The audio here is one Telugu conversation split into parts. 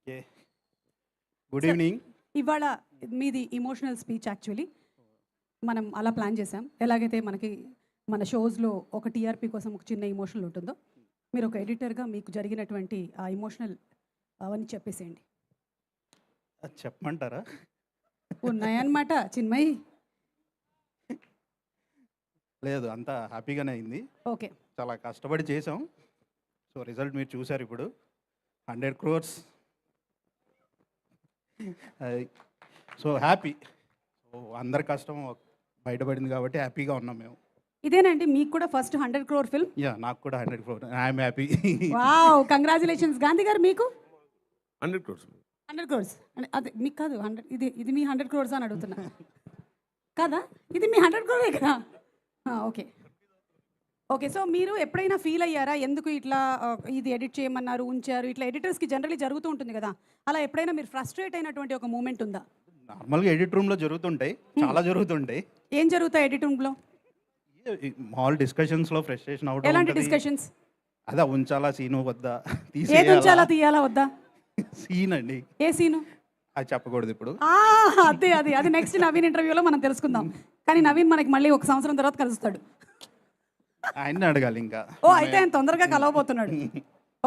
ఓకే. Good evening. ఇవాళ మీది ఇమోషనల్ స్పీచ్ యాక్చువల్లీ మనం అలా ప్లాన్ చేసాం. ఎలాగైతే మనకి మన షోస్లో ఒక టీఆర్పీ కోసం ఒక చిన్న ఇమోషనల్ ఉంటుందో, మీరు ఒక ఎడిటర్గా మీకు జరిగినటువంటి ఆ ఇమోషనల్ అవన్నీ చెప్పేసేయండి. అది చెప్పమంటారా? ఉన్నాయన్నమాట చిన్మయి. లేదు, అంతా హ్యాపీగానే అయింది. ఓకే. చాలా కష్టపడి చేసాం. సో రిజల్ట్ మీరు చూసారు ఇప్పుడు. 100 crores. So happy. సో అందరి కష్టం బయటపడింది కాబట్టి హ్యాపీగా ఉన్నాం మేము. ఇదేనండి మీకు కూడా ఫస్ట్ 100 crore ఫిల్మ్? యా, నాకు కూడా 100 crores. I'm happy. Wow, congratulations. Gandhi గారు మీకు 100 crores. 100 crores అదే మీకు కాదు 100, ఇది మీ 100 crores అని అడుగుతున్నా కదా? ఇది మీ 100 crore కదా? Okay okay. సో మీరు ఎప్పుడైనా ఫీల్ అయ్యారా, ఎందుకు ఇట్లా ఇది ఎడిట్ చేయమన్నారు ఉంచారు, ఇట్లా ఎడిటర్స్కి జనరల్లీ జరుగుతూ ఉంటుంది కదా, అలా ఎప్పుడైనా మీరు ఫ్రస్ట్రేట్ అయినటువంటి ఒక మూమెంట్ ఉందా? నార్మల్గా ఎడిట్ రూమ్లో జరుగుతుంటాయి, చాలా జరుగుతుంటాయి. ఏం జరుగుతాయి ఎడిట్ రూమ్లో? మాల్ డిస్కషన్స్లో ఫ్రస్ట్రేషన్ అవడం. ఎలాంటి డిస్కషన్స్? అదే ఉంచాలా సీను వద్దా, ఏది ఉంచాలా తీయాలా వద్దా? సీన్ అండి. ఏ సీను? అది చెప్పకూడదు ఇప్పుడు. అదే అది అది నెక్స్ట్ నవీన్ ఇంటర్వ్యూలో మనం తెలుసుకుందాం. కానీ నవీన్ మనకి మళ్ళీ 1 సంవత్సరం తర్వాత కలుస్తాడు. ఆయన్ని అడగాలి ఇంకా. అయితే ఆయన తొందరగా కలవబోతున్నాడు.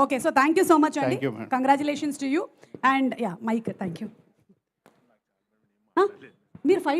Okay, so thank you so much అండి. Thank you, ma'am. Congratulations to you and yeah Mike. Thank you. మీరు ఫైట్